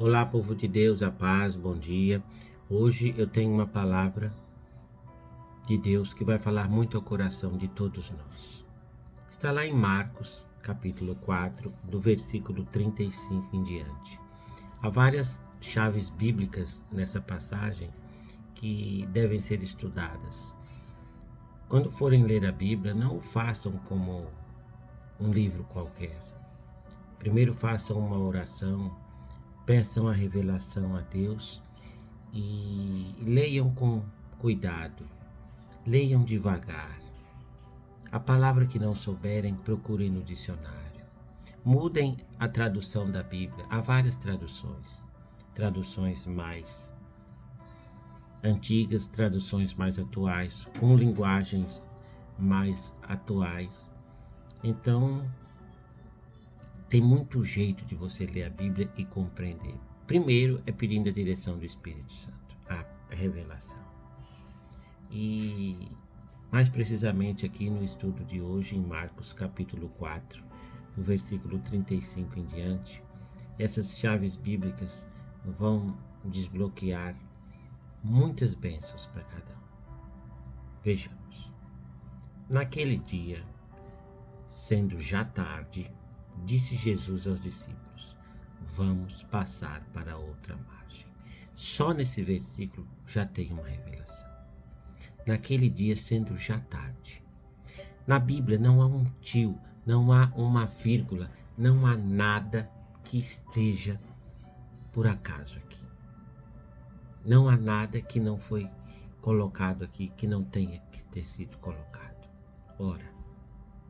Olá, povo de Deus, a paz, bom dia. Hoje eu tenho uma palavra de Deus que vai falar muito ao coração de todos nós. Está lá em Marcos, capítulo 4, do versículo 35 em diante. Há várias chaves bíblicas nessa passagem que devem ser estudadas. Quando forem ler a Bíblia, não o façam como um livro qualquer. Primeiro façam uma oração, peçam a revelação a Deus e leiam com cuidado, leiam devagar. A palavra que não souberem, procurem no dicionário. Mudem a tradução da Bíblia. Há várias traduções mais antigas, traduções mais atuais, com linguagens mais atuais. Então, tem muito jeito de você ler a Bíblia e compreender. Primeiro é pedindo a direção do Espírito Santo, a revelação. E mais precisamente aqui no estudo de hoje, em Marcos capítulo 4, no versículo 35 em diante, essas chaves bíblicas vão desbloquear muitas bênçãos para cada um. Vejamos. Naquele dia, sendo já tarde, disse Jesus aos discípulos: vamos passar para outra margem. Só nesse versículo já tem uma revelação. Naquele dia, sendo já tarde. Na Bíblia não há um tio, não há uma vírgula, não há nada que esteja por acaso aqui. Não há nada que não foi colocado aqui, que não tenha que ter sido colocado. Ora,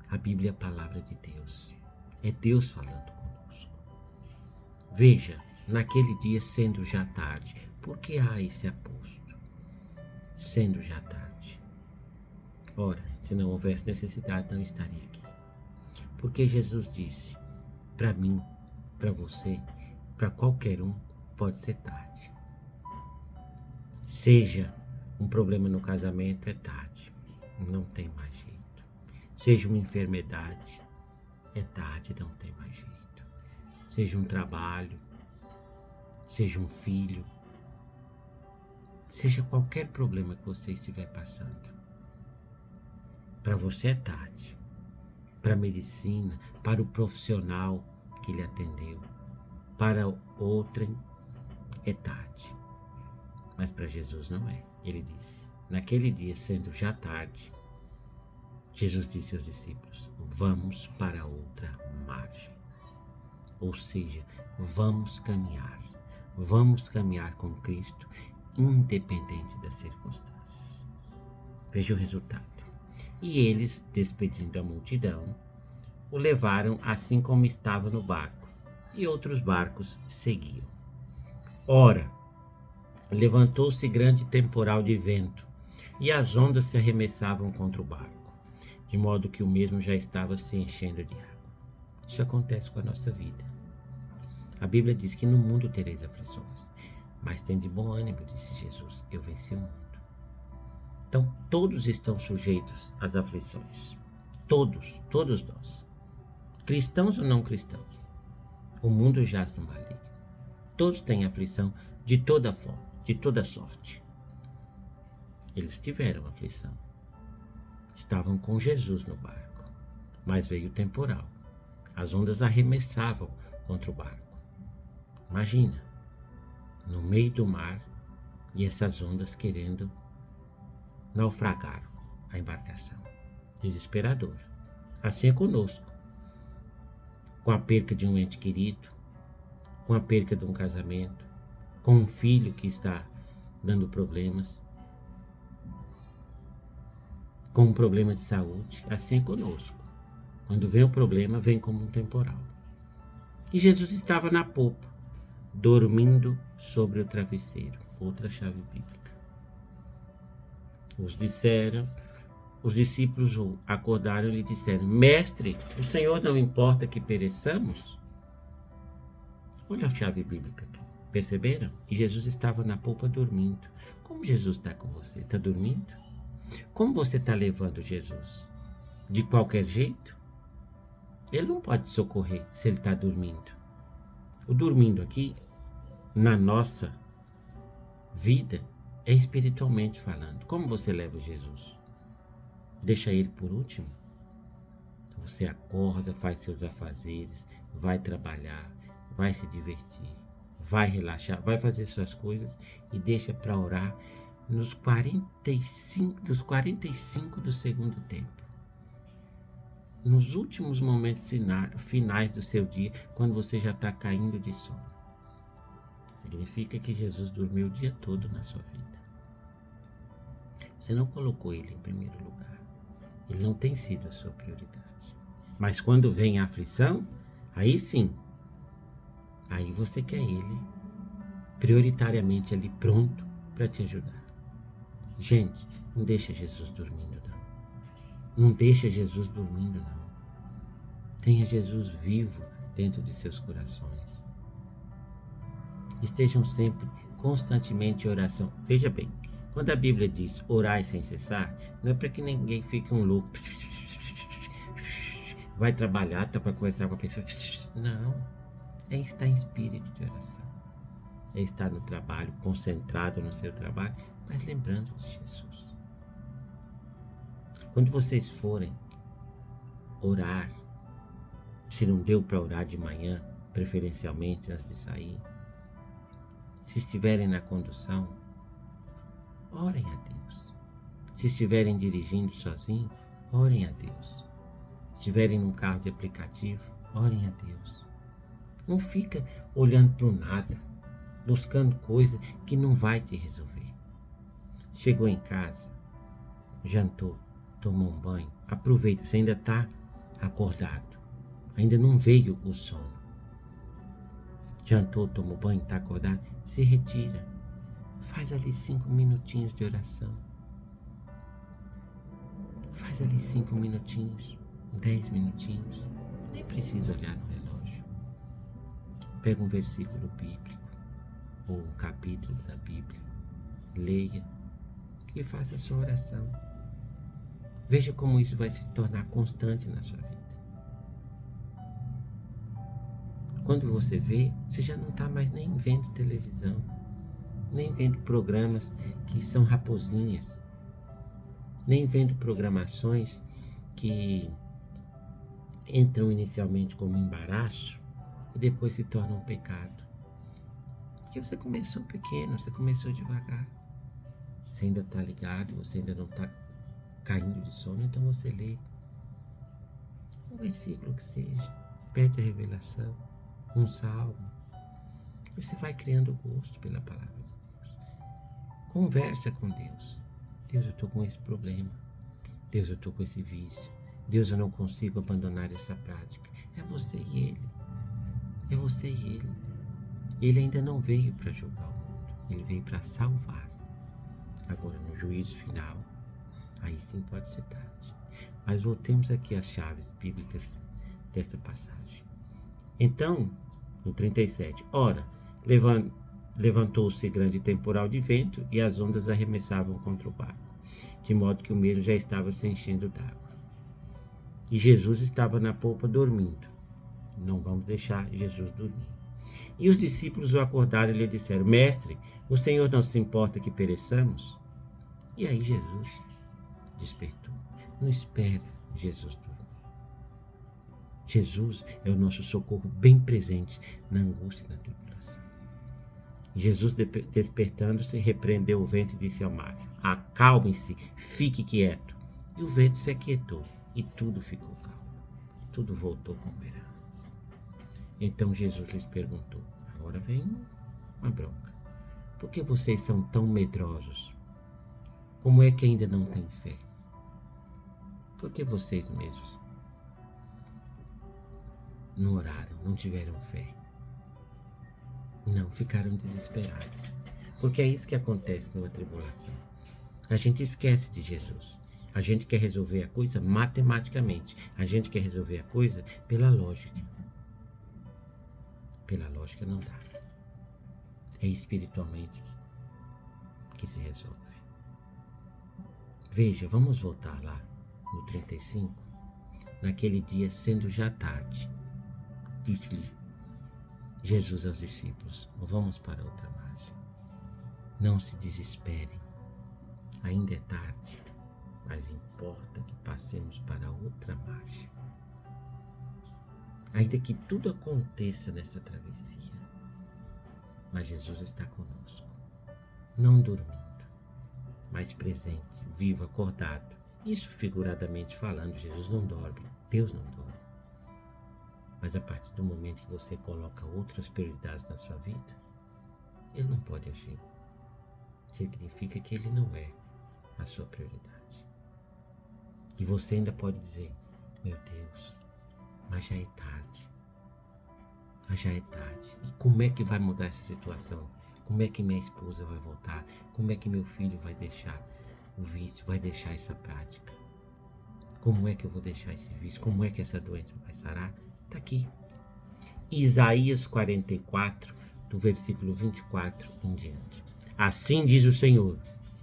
a Bíblia é a palavra de Deus. É Deus falando conosco. Veja, naquele dia, sendo já tarde. Por que há esse aposto? Sendo já tarde. Ora, se não houvesse necessidade, não estaria aqui. Porque Jesus disse, para mim, para você, para qualquer um, pode ser tarde. Seja um problema no casamento, é tarde. Não tem mais jeito. Seja uma enfermidade, é tarde, não tem mais jeito. Seja um trabalho, seja um filho, seja qualquer problema que você estiver passando. Para você é tarde. Para a medicina, para o profissional que lhe atendeu, para outrem é tarde. Mas para Jesus não é. Ele disse, naquele dia, sendo já tarde, Jesus disse aos discípulos, vamos para outra margem. Ou seja, vamos caminhar com Cristo, independente das circunstâncias. Veja o resultado. E eles, despedindo a multidão, o levaram assim como estava no barco, e outros barcos seguiam. Ora, levantou-se grande temporal de vento, e as ondas se arremessavam contra o barco, de modo que o mesmo já estava se enchendo de água. Isso acontece com a nossa vida. A Bíblia diz que no mundo tereis aflições, mas tem de bom ânimo, disse Jesus, eu venci o mundo. Então, todos estão sujeitos às aflições. Todos nós. Cristãos ou não cristãos. O mundo jaz no maligno. Todos têm aflição de toda forma, de toda sorte. Eles tiveram aflição. Estavam com Jesus no barco, mas veio o temporal. As ondas arremessavam contra o barco. Imagina, no meio do mar e essas ondas querendo naufragar a embarcação. Desesperador. Assim é conosco. Com a perca de um ente querido, com a perca de um casamento, com um filho que está dando problemas, com um problema de saúde, assim é conosco. Quando vem o problema, vem como um temporal. E Jesus estava na popa, dormindo sobre o travesseiro. Outra chave bíblica. Os discípulos acordaram e lhe disseram, mestre, o Senhor não importa que pereçamos? Olha a chave bíblica aqui. Perceberam? E Jesus estava na polpa dormindo. Como Jesus está com você? Está dormindo? Como você está levando Jesus? De qualquer jeito? Ele não pode socorrer se ele está dormindo. O dormindo aqui na nossa vida é espiritualmente falando. Como você leva Jesus? Deixa ele por último? Você acorda, faz seus afazeres, vai trabalhar, vai se divertir, vai relaxar, vai fazer suas coisas e deixa para orar nos 45 do segundo tempo. Nos últimos momentos finais do seu dia, quando você já está caindo de sono. Significa que Jesus dormiu o dia todo na sua vida. Você não colocou ele em primeiro lugar. Ele não tem sido a sua prioridade. Mas quando vem a aflição, aí sim, aí você quer ele prioritariamente ali pronto para te ajudar. Gente, não deixa Jesus dormindo não. Não deixa Jesus dormindo não. Tenha Jesus vivo dentro de seus corações. Estejam sempre constantemente em oração. Veja bem, quando a Bíblia diz orai sem cessar, não é para que ninguém fique um louco. Vai trabalhar, tá para conversar com a pessoa. Não, é estar em espírito de oração. É estar no trabalho, concentrado no seu trabalho, mas lembrando de Jesus. Quando vocês forem orar, se não deu para orar de manhã, preferencialmente antes de sair, se estiverem na condução, orem a Deus. Se estiverem dirigindo sozinhos, orem a Deus. Se estiverem num carro de aplicativo, orem a Deus. Não fica olhando para o nada, buscando coisa que não vai te resolver. Chegou em casa, jantou, tomou um banho, aproveita, você ainda está acordado, ainda não veio o sono. Jantou, tomou banho, está acordado, se retira, faz ali 5 minutinhos de oração. Faz ali 5 minutinhos, 10 minutinhos, nem precisa olhar no relógio. Pega um versículo bíblico, ou um capítulo da Bíblia, leia e faça a sua oração. Veja como isso vai se tornar constante na sua vida. Quando você vê, você já não está mais nem vendo televisão, nem vendo programas que são raposinhas, nem vendo programações que entram inicialmente como embaraço e depois se tornam um pecado. Porque você começou pequeno, você começou devagar. Você ainda está ligado, você ainda não está caindo de sono, então você lê um versículo que seja, pede a revelação, um salmo, e você vai criando gosto pela palavra de Deus. Conversa com Deus. Deus, eu estou com esse problema. Deus, eu estou com esse vício. Deus, eu não consigo abandonar essa prática. É você e Ele. É você e Ele. Ele ainda não veio para julgar o mundo. Ele veio para salvar. Agora, no juízo final, aí sim pode ser tarde. Mas voltemos aqui às chaves bíblicas desta passagem. Então, no 37, ora, levantou-se grande temporal de vento e as ondas arremessavam contra o barco, de modo que o mesmo já estava se enchendo d'água. E Jesus estava na polpa dormindo. Não vamos deixar Jesus dormir. E os discípulos o acordaram e lhe disseram: Mestre, o Senhor não se importa que pereçamos? E aí Jesus despertou. Não espera Jesus dormir. Jesus é o nosso socorro bem presente na angústia e na tribulação. Jesus, despertando-se, repreendeu o vento e disse ao mar: Acalme-se, fique quieto. E o vento se aquietou e tudo ficou calmo. Tudo voltou como era antes. Então Jesus lhes perguntou, agora vem uma bronca: por que vocês são tão medrosos? Como é que ainda não têm fé? Por que vocês mesmos não oraram, não tiveram fé? Não, ficaram desesperados. Porque é isso que acontece numa tribulação. A gente esquece de Jesus. A gente quer resolver a coisa matematicamente. A gente quer resolver a coisa pela lógica. Pela lógica não dá. É espiritualmente que se resolve. Veja, vamos voltar lá no 35. Naquele dia, sendo já tarde, disse-lhe: Jesus aos discípulos: vamos para outra margem. Não se desesperem. Ainda é tarde, mas importa que passemos para outra margem. Ainda que tudo aconteça nessa travessia, mas Jesus está conosco, não dormindo, mas presente, vivo, acordado. Isso figuradamente falando, Jesus não dorme, Deus não dorme. Mas a partir do momento que você coloca outras prioridades na sua vida, Ele não pode agir. Significa que Ele não é a sua prioridade. E você ainda pode dizer: meu Deus, mas já é tarde. Mas já é tarde. E como é que vai mudar essa situação? Como é que minha esposa vai voltar? Como é que meu filho vai deixar o vício, vai deixar essa prática? Como é que eu vou deixar esse vício? Como é que essa doença vai sarar? Está aqui. Isaías 44, do versículo 24 em diante. Assim diz o Senhor,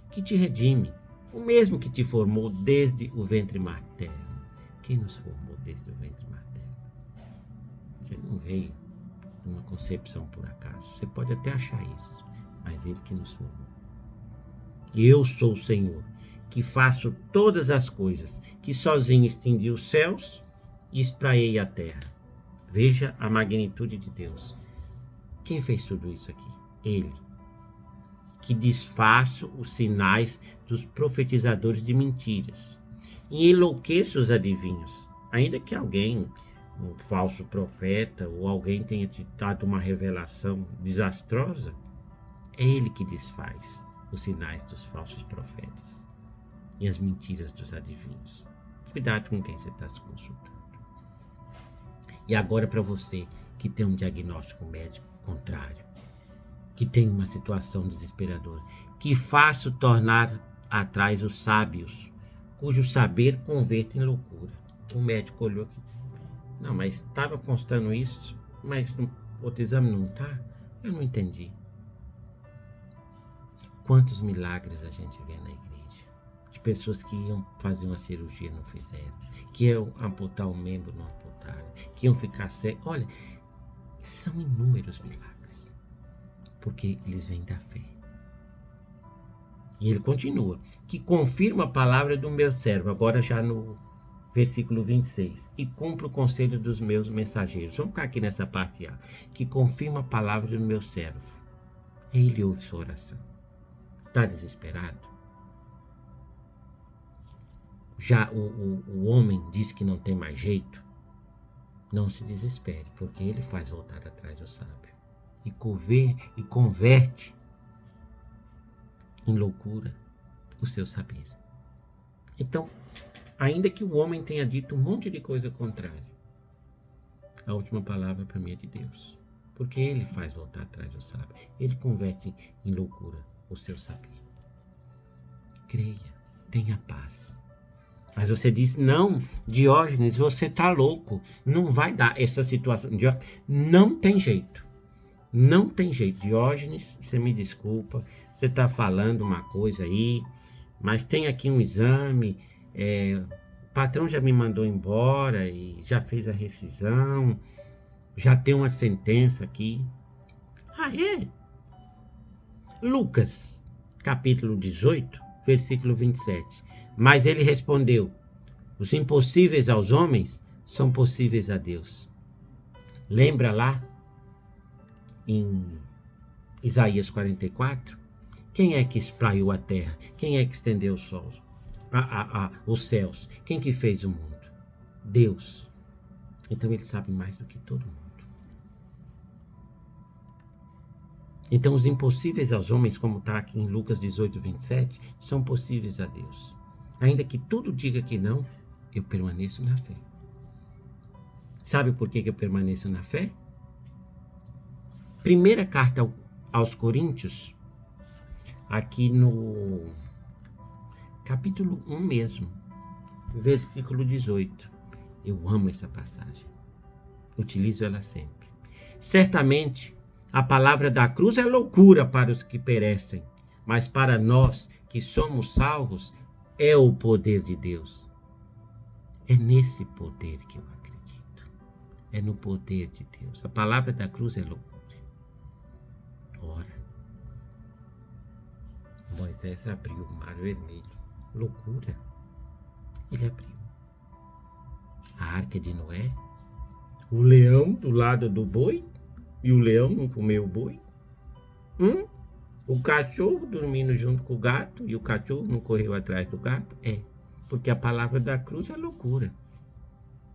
que te redime, o mesmo que te formou desde o ventre materno. Quem nos formou desde o ventre materno? Você não veio de uma concepção por acaso. Você pode até achar isso, mas Ele que nos formou. Eu sou o Senhor, que faço todas as coisas, que sozinho estendi os céus e espraiei a terra. Veja a magnitude de Deus. Quem fez tudo isso aqui? Ele. Que desfaço os sinais dos profetizadores de mentiras e enlouqueço os adivinhos. Ainda que alguém, um falso profeta, ou alguém tenha te dado uma revelação desastrosa, é Ele que desfaz os sinais dos falsos profetas e as mentiras dos adivinhos. Cuidado com quem você está se consultando. E agora, para você que tem um diagnóstico médico contrário, que tem uma situação desesperadora, que faço tornar atrás os sábios, cujo saber converte em loucura. O médico olhou aqui: não, mas estava constando isso, mas no outro exame não está? Eu não entendi. Quantos milagres a gente vê na igreja? De pessoas que iam fazer uma cirurgia, não fizeram. Que iam amputar um membro, não amputaram. Que iam ficar cegos. Olha, são inúmeros milagres. Porque eles vêm da fé. E ele continua: que confirma a palavra do meu servo. Agora já no versículo 26. E cumpre o conselho dos meus mensageiros. Vamos ficar aqui nessa parte A. Que confirma a palavra do meu servo. Ele ouve sua oração. Está desesperado? Já o homem diz que não tem mais jeito? Não se desespere, porque ele faz voltar atrás o sábio. E converte em loucura o seu saber. Então, ainda que o homem tenha dito um monte de coisa contrária, a última palavra para mim é de Deus. Porque Ele faz voltar atrás o sábio. Ele converte em loucura o seu saber. Creia, tenha paz. Mas você diz: não, Diógenes, você está louco. Não vai dar essa situação. Não tem jeito. Não tem jeito. Diógenes, você me desculpa, você está falando uma coisa aí, mas tem aqui um exame, o patrão já me mandou embora e já fez a rescisão, já tem uma sentença aqui. Ah, é? Lucas, capítulo 18, versículo 27. Mas ele respondeu: os impossíveis aos homens são possíveis a Deus. Lembra lá em Isaías 44? Quem é que espraiou a terra? Quem é que estendeu os céus? Os céus? Quem que fez o mundo? Deus. Então ele sabe mais do que todo mundo. Então os impossíveis aos homens, como está aqui em Lucas 18, 27, são possíveis a Deus. Ainda que tudo diga que não, eu permaneço na fé. Sabe por que eu permaneço na fé? Primeira carta aos Coríntios, aqui no capítulo 1 mesmo, versículo 18. Eu amo essa passagem. Utilizo ela sempre. Certamente, a palavra da cruz é loucura para os que perecem, mas para nós que somos salvos, é o poder de Deus. É nesse poder que eu acredito. É no poder de Deus. A palavra da cruz é loucura. Ora, Moisés abriu o mar vermelho. Loucura. Ele abriu. A arca de Noé. O leão do lado do boi. E o leão não comeu o boi. O cachorro dormindo junto com o gato. E o cachorro não correu atrás do gato. Porque a palavra da cruz é loucura.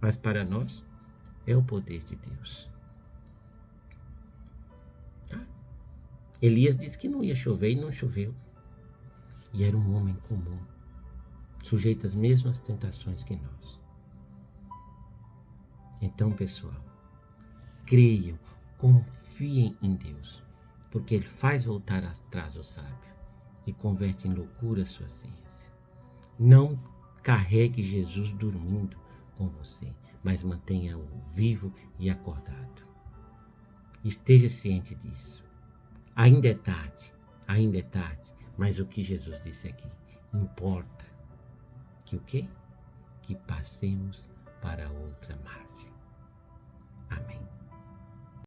Mas para nós é o poder de Deus. Elias disse que não ia chover e não choveu. E era um homem comum, sujeito às mesmas tentações que nós. Então, pessoal, creiam, confiem em Deus, porque Ele faz voltar atrás o sábio e converte em loucura a sua ciência. Não carregue Jesus dormindo com você, mas mantenha-o vivo e acordado. Esteja ciente disso. Ainda é tarde, mas o que Jesus disse aqui importa que o quê? Que passemos para outra